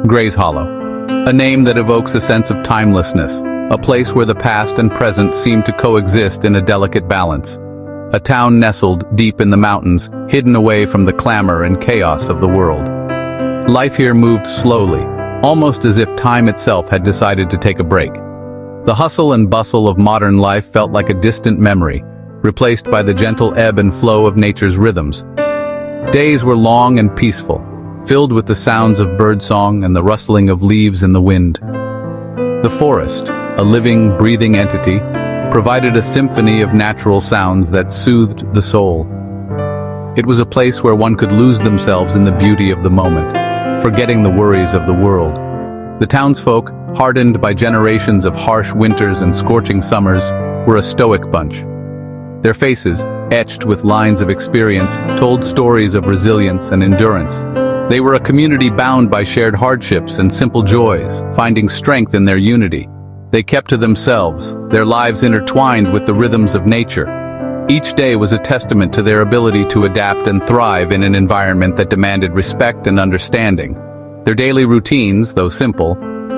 Gray's Hollow, a name that evokes a sense of timelessness, a place where the past and present seem to coexist in a delicate balance. A town nestled deep in the mountains, hidden away from the clamor and chaos of the world. Life here moved slowly, almost as if time itself had decided to take a break. The hustle and bustle of modern life felt like a distant memory, replaced by the gentle ebb and flow of nature's rhythms. Days were long and peaceful, filled with the sounds of birdsong and the rustling of leaves in the wind. The forest, a living, breathing entity, provided a symphony of natural sounds that soothed the soul. It was a place where one could lose themselves in the beauty of the moment, forgetting the worries of the world. The townsfolk, hardened by generations of harsh winters and scorching summers, were a stoic bunch. Their faces, etched with lines of experience, told stories of resilience and endurance. They were a community bound by shared hardships and simple joys, finding strength in their unity. They kept to themselves, their lives intertwined with the rhythms of nature. Each day was a testament to their ability to adapt and thrive in an environment that demanded respect and understanding. Their daily routines, though simple,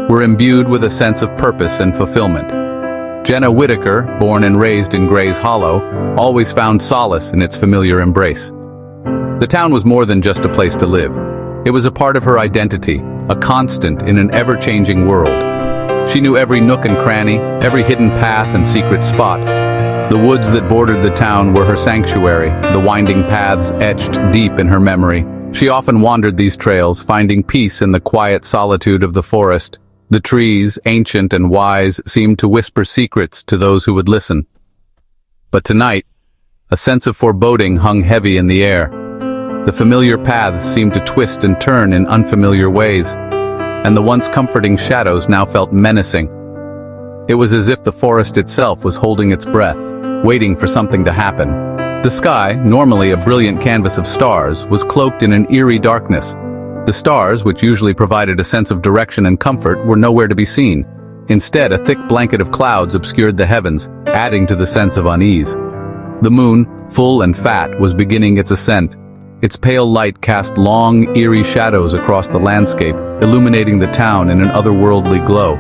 were imbued with a sense of purpose and fulfillment. Jenna Whitaker, born and raised in Gray's Hollow, always found solace in its familiar embrace. The town was more than just a place to live. It was a part of her identity, a constant in an ever-changing world. She knew every nook and cranny, every hidden path and secret spot. The woods that bordered the town were her sanctuary, the winding paths etched deep in her memory. She often wandered these trails, finding peace in the quiet solitude of the forest. The trees, ancient and wise, seemed to whisper secrets to those who would listen. But tonight, a sense of foreboding hung heavy in the air. The familiar paths seemed to twist and turn in unfamiliar ways, and the once comforting shadows now felt menacing. It was as if the forest itself was holding its breath, waiting for something to happen. The sky, normally a brilliant canvas of stars, was cloaked in an eerie darkness. The stars, which usually provided a sense of direction and comfort, were nowhere to be seen. Instead, a thick blanket of clouds obscured the heavens, adding to the sense of unease. The moon, full and fat, was beginning its ascent. Its pale light cast long, eerie shadows across the landscape, illuminating the town in an otherworldly glow.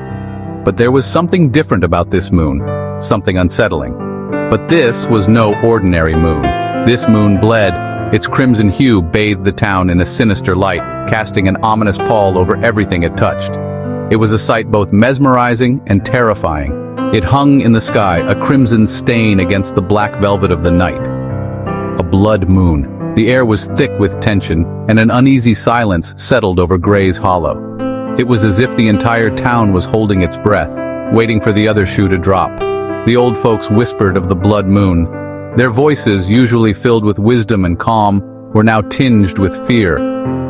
But there was something different about this moon, something unsettling. But this was no ordinary moon. This moon bled. Its crimson hue bathed the town in a sinister light, casting an ominous pall over everything it touched. It was a sight both mesmerizing and terrifying. It hung in the sky, a crimson stain against the black velvet of the night. A blood moon. The air was thick with tension, and an uneasy silence settled over Gray's Hollow. It was as if the entire town was holding its breath, waiting for the other shoe to drop. The old folks whispered of the blood moon. Their voices, usually filled with wisdom and calm, were now tinged with fear.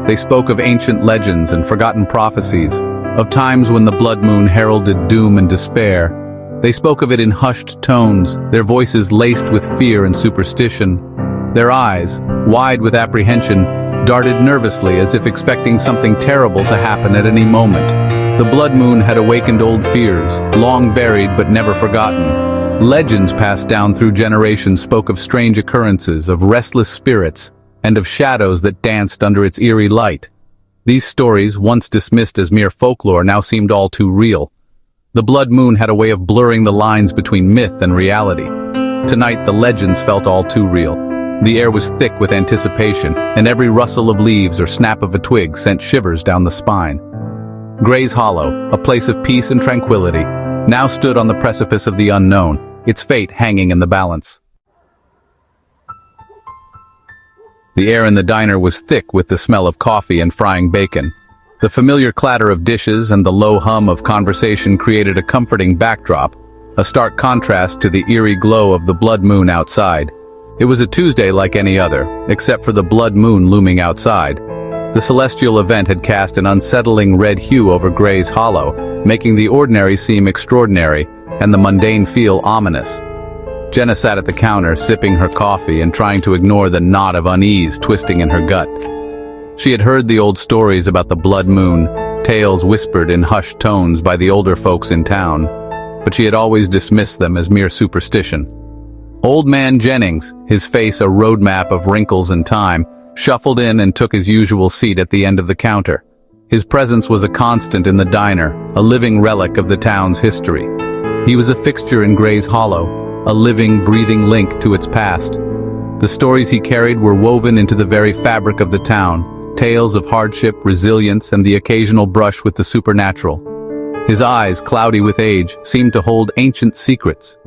They spoke of ancient legends and forgotten prophecies, of times when the blood moon heralded doom and despair. They spoke of it in hushed tones, their voices laced with fear and superstition. Their eyes, wide with apprehension, darted nervously as if expecting something terrible to happen at any moment. The blood moon had awakened old fears, long buried but never forgotten. Legends passed down through generations spoke of strange occurrences, of restless spirits, and of shadows that danced under its eerie light. These stories, once dismissed as mere folklore, now seemed all too real. The blood moon had a way of blurring the lines between myth and reality. Tonight, the legends felt all too real. The air was thick with anticipation, and every rustle of leaves or snap of a twig sent shivers down the spine. Gray's Hollow, a place of peace and tranquility, now stood on the precipice of the unknown, its fate hanging in the balance. The air in the diner was thick with the smell of coffee and frying bacon. The familiar clatter of dishes and the low hum of conversation created a comforting backdrop, a stark contrast to the eerie glow of the blood moon outside. It was a Tuesday like any other, except for the blood moon looming outside. The celestial event had cast an unsettling red hue over Gray's Hollow, making the ordinary seem extraordinary and the mundane feel ominous. Jenna sat at the counter, sipping her coffee and trying to ignore the knot of unease twisting in her gut. She had heard the old stories about the blood moon, tales whispered in hushed tones by the older folks in town, but she had always dismissed them as mere superstition. Old Man Jennings, his face a roadmap of wrinkles and time, shuffled in and took his usual seat at the end of the counter. His presence was a constant in the diner, a living relic of the town's history. He was a fixture in Gray's Hollow, a living, breathing link to its past. The stories he carried were woven into the very fabric of the town, tales of hardship, resilience, and the occasional brush with the supernatural. His eyes, cloudy with age, seemed to hold ancient secrets.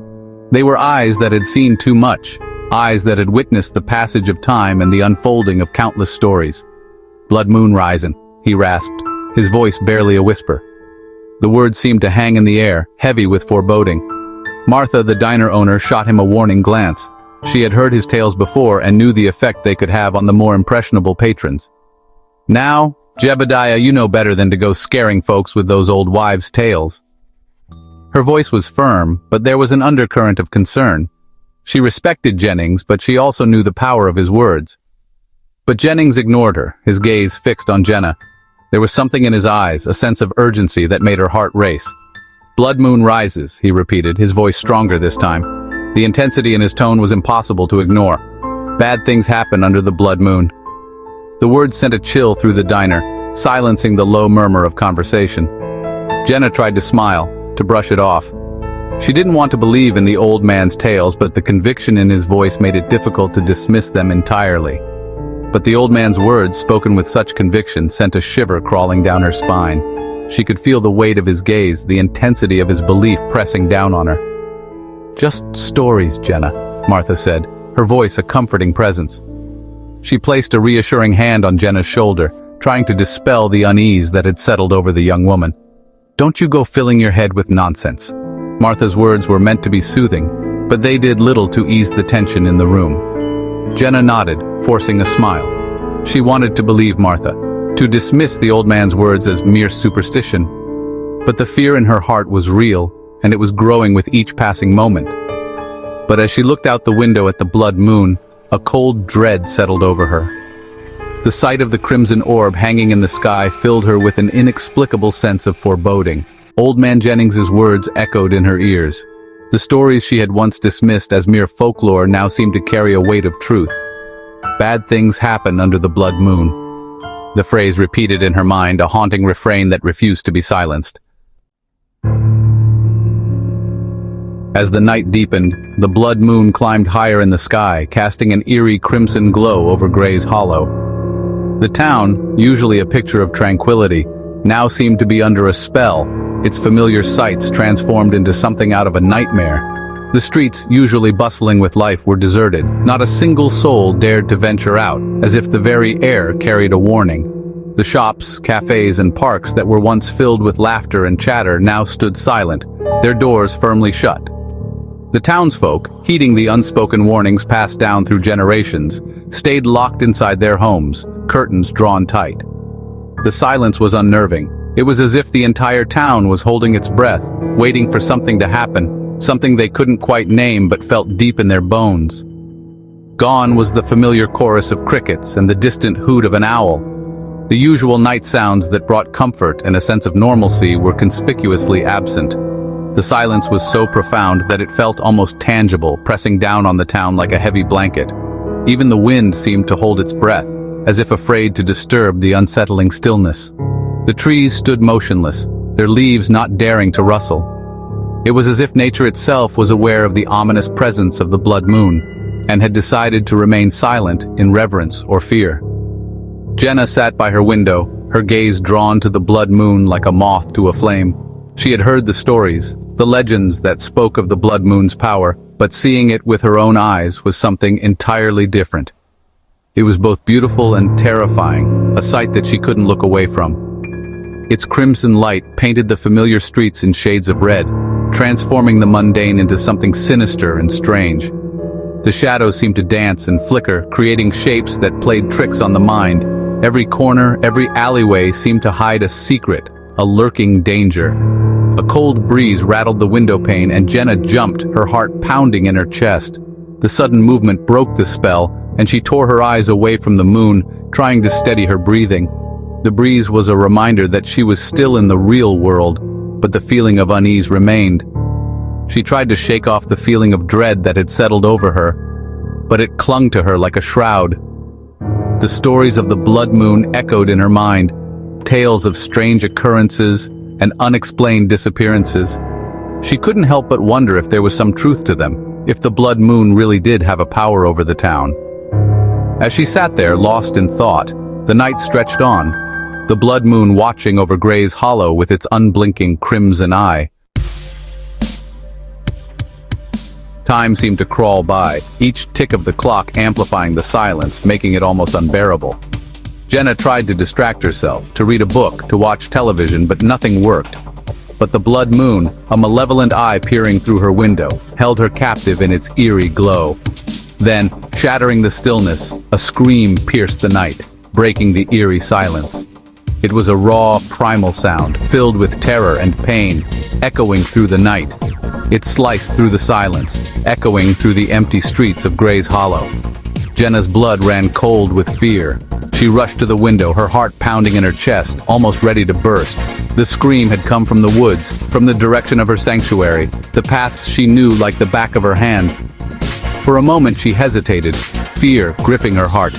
They were eyes that had seen too much, eyes that had witnessed the passage of time and the unfolding of countless stories. "Blood moon rising," he rasped, his voice barely a whisper. The words seemed to hang in the air, heavy with foreboding. Martha, the diner owner, shot him a warning glance. She had heard his tales before and knew the effect they could have on the more impressionable patrons. "Now, Jebediah, you know better than to go scaring folks with those old wives' tales." Her voice was firm, but there was an undercurrent of concern. She respected Jennings, but she also knew the power of his words. But Jennings ignored her, his gaze fixed on Jenna. There was something in his eyes, a sense of urgency that made her heart race. "Blood moon rises," he repeated, his voice stronger this time. The intensity in his tone was impossible to ignore. "Bad things happen under the blood moon." The words sent a chill through the diner, silencing the low murmur of conversation. Jenna tried to smile, to brush it off. She didn't want to believe in the old man's tales, but the conviction in his voice made it difficult to dismiss them entirely. But the old man's words, spoken with such conviction, sent a shiver crawling down her spine. She could feel the weight of his gaze, the intensity of his belief pressing down on her. "Just stories, Jenna," Martha said, her voice a comforting presence. She placed a reassuring hand on Jenna's shoulder, trying to dispel the unease that had settled over the young woman. "Don't you go filling your head with nonsense." Martha's words were meant to be soothing, but they did little to ease the tension in the room. Jenna nodded, forcing a smile. She wanted to believe Martha, to dismiss the old man's words as mere superstition. But the fear in her heart was real, and it was growing with each passing moment. But as she looked out the window at the blood moon, a cold dread settled over her. The sight of the crimson orb hanging in the sky filled her with an inexplicable sense of foreboding. Old Man Jennings's words echoed in her ears. The stories she had once dismissed as mere folklore now seemed to carry a weight of truth. "Bad things happen under the blood moon." The phrase repeated in her mind, a haunting refrain that refused to be silenced. As the night deepened, the blood moon climbed higher in the sky, casting an eerie crimson glow over Gray's Hollow. The town, usually a picture of tranquility, now seemed to be under a spell, its familiar sights transformed into something out of a nightmare. The streets, usually bustling with life, were deserted. Not a single soul dared to venture out, as if the very air carried a warning. The shops, cafes, and parks that were once filled with laughter and chatter now stood silent, their doors firmly shut. The townsfolk, heeding the unspoken warnings passed down through generations, stayed locked inside their homes, curtains drawn tight. The silence was unnerving. It was as if the entire town was holding its breath, waiting for something to happen, something they couldn't quite name but felt deep in their bones. Gone was the familiar chorus of crickets and the distant hoot of an owl. The usual night sounds that brought comfort and a sense of normalcy were conspicuously absent. The silence was so profound that it felt almost tangible, pressing down on the town like a heavy blanket. Even the wind seemed to hold its breath, as if afraid to disturb the unsettling stillness. The trees stood motionless, their leaves not daring to rustle. It was as if nature itself was aware of the ominous presence of the blood moon, and had decided to remain silent in reverence or fear. Jenna sat by her window, her gaze drawn to the blood moon like a moth to a flame. She had heard the stories, the legends that spoke of the blood moon's power, but seeing it with her own eyes was something entirely different. It was both beautiful and terrifying, a sight that she couldn't look away from. Its crimson light painted the familiar streets in shades of red, transforming the mundane into something sinister and strange. The shadows seemed to dance and flicker, creating shapes that played tricks on the mind. Every corner, every alleyway seemed to hide a secret, a lurking danger. A cold breeze rattled the window pane and Jenna jumped, her heart pounding in her chest. The sudden movement broke the spell, and she tore her eyes away from the moon, trying to steady her breathing. The breeze was a reminder that she was still in the real world, but the feeling of unease remained. She tried to shake off the feeling of dread that had settled over her, but it clung to her like a shroud. The stories of the blood moon echoed in her mind, tales of strange occurrences and unexplained disappearances. She couldn't help but wonder if there was some truth to them, if the blood moon really did have a power over the town. As she sat there, lost in thought, the night stretched on, the blood moon watching over Gray's Hollow with its unblinking crimson eye. Time seemed to crawl by, each tick of the clock amplifying the silence, making it almost unbearable. Jenna tried to distract herself, to read a book, to watch television, but nothing worked. But the blood moon, a malevolent eye peering through her window, held her captive in its eerie glow. Then, shattering the stillness, a scream pierced the night, breaking the eerie silence. It was a raw, primal sound, filled with terror and pain, echoing through the night. It sliced through the silence, echoing through the empty streets of Gray's Hollow. Jenna's blood ran cold with fear. She rushed to the window, her heart pounding in her chest, almost ready to burst. The scream had come from the woods, from the direction of her sanctuary, the paths she knew like the back of her hand. For a moment she hesitated, fear gripping her heart.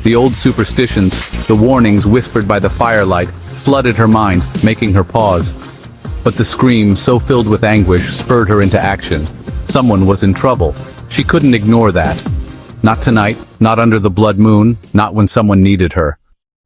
The old superstitions, the warnings whispered by the firelight, flooded her mind, making her pause. But the scream, so filled with anguish, spurred her into action. Someone was in trouble. She couldn't ignore that. Not tonight, not under the blood moon, not when someone needed her.